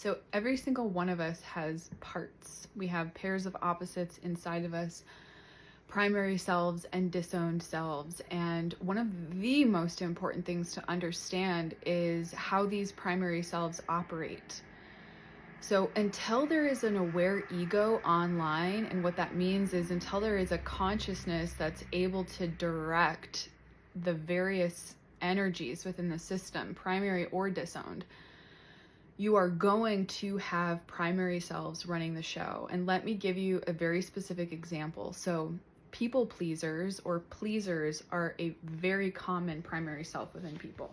So every single one of us has parts. We have pairs of opposites inside of us, primary selves and disowned selves. And one of the most important things to understand is how these primary selves operate. So until there is an aware ego online, and what that means is until there is a consciousness that's able to direct the various energies within the system, primary or disowned, you are going to have primary selves running the show. And let me give you a very specific example. So people pleasers or pleasers are a very common primary self within people.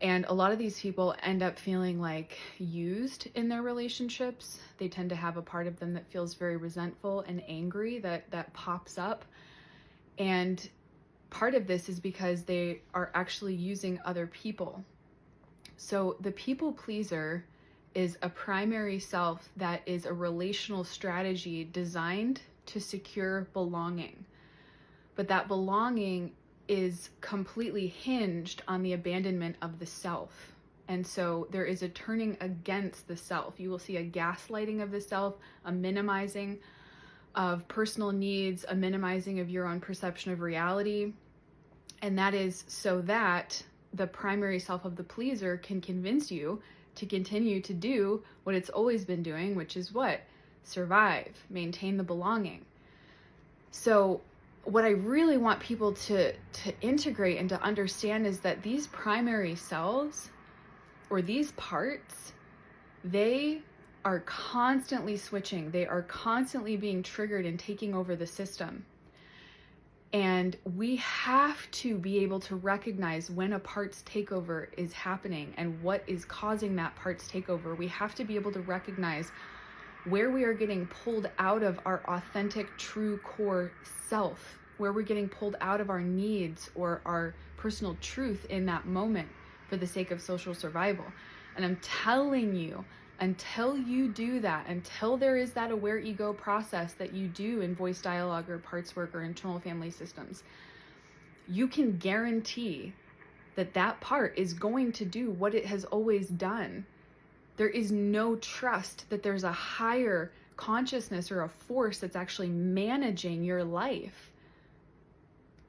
And a lot of these people end up feeling like used in their relationships. They tend to have a part of them that feels very resentful and angry that pops up. And part of this is because they are actually using other people. So the people pleaser is a primary self that is a relational strategy designed to secure belonging. But that belonging is completely hinged on the abandonment of the self. And so there is a turning against the self. You will see a gaslighting of the self, a minimizing of personal needs, a minimizing of your own perception of reality. And that is so that the primary self of the pleaser can convince you to continue to do what it's always been doing, which is what? Survive, maintain the belonging. So what I really want people to integrate and to understand is that these primary selves, or these parts, they are constantly switching. They are constantly being triggered and taking over the system. And we have to be able to recognize when a parts takeover is happening and what is causing that parts takeover. We have to be able to recognize where we are getting pulled out of our authentic, true core self, where we're getting pulled out of our needs or our personal truth in that moment for the sake of social survival. And I'm telling you, until you do that, until there is that aware ego process that you do in voice dialogue or parts work or internal family systems, you can guarantee that that part is going to do what it has always done. There is no trust that there's a higher consciousness or a force that's actually managing your life.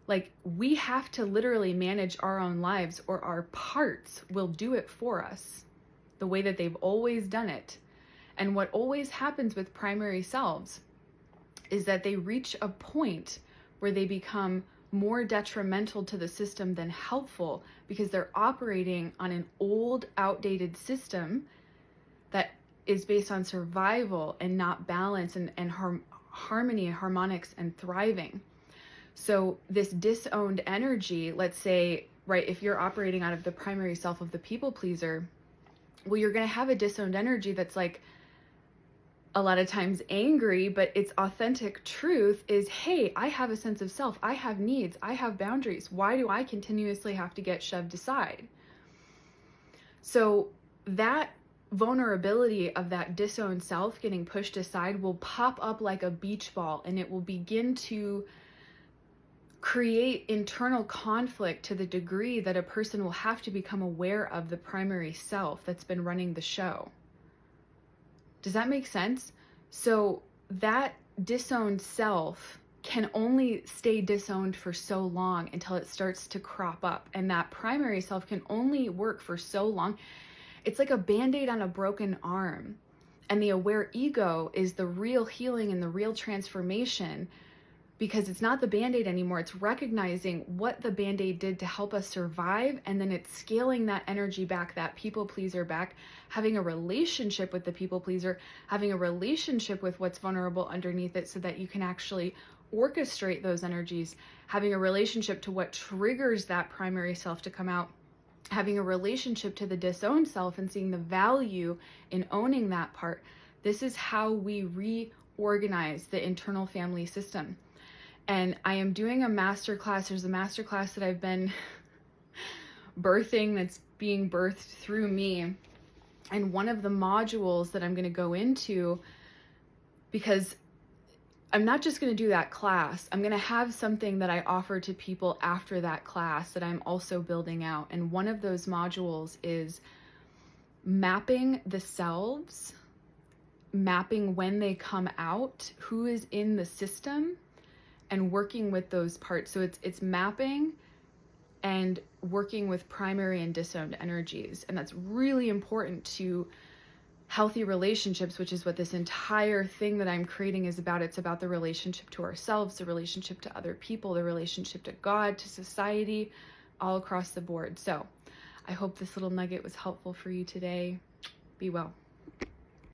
Like, we have to literally manage our own lives, or our parts will do it for us the way that they've always done it. And what always happens with primary selves is that they reach a point where they become more detrimental to the system than helpful, because they're operating on an old, outdated system that is based on survival and not balance and harmony and harmonics and thriving. So this disowned energy, let's say, right, if you're operating out of the primary self of the people pleaser, well, you're going to have a disowned energy that's like a lot of times angry, but its authentic truth is, hey, I have a sense of self. I have needs. I have boundaries. Why do I continuously have to get shoved aside? So that vulnerability of that disowned self getting pushed aside will pop up like a beach ball, and it will begin to create internal conflict to the degree that a person will have to become aware of the primary self that's been running the show. Does that make sense? So that disowned self can only stay disowned for so long until it starts to crop up. And that primary self can only work for so long. It's like a Band-Aid on a broken arm. And the aware ego is the real healing and the real transformation, because it's not the Band-Aid anymore. It's recognizing what the Band-Aid did to help us survive, and then it's scaling that energy back, that people pleaser back, having a relationship with the people pleaser, having a relationship with what's vulnerable underneath it so that you can actually orchestrate those energies, having a relationship to what triggers that primary self to come out, having a relationship to the disowned self and seeing the value in owning that part. This is how we reorganize the internal family system. And I am doing a masterclass. There's a masterclass that I've been birthing that's being birthed through me. And one of the modules that I'm going to go into, because I'm not just going to do that class, I'm going to have something that I offer to people after that class that I'm also building out. And one of those modules is mapping the selves, mapping when they come out, who is in the system, and working with those parts. So it's mapping and working with primary and disowned energies. And that's really important to healthy relationships, which is what this entire thing that I'm creating is about. It's about the relationship to ourselves, the relationship to other people, the relationship to God, to society, all across the board. So I hope this little nugget was helpful for you today. Be well.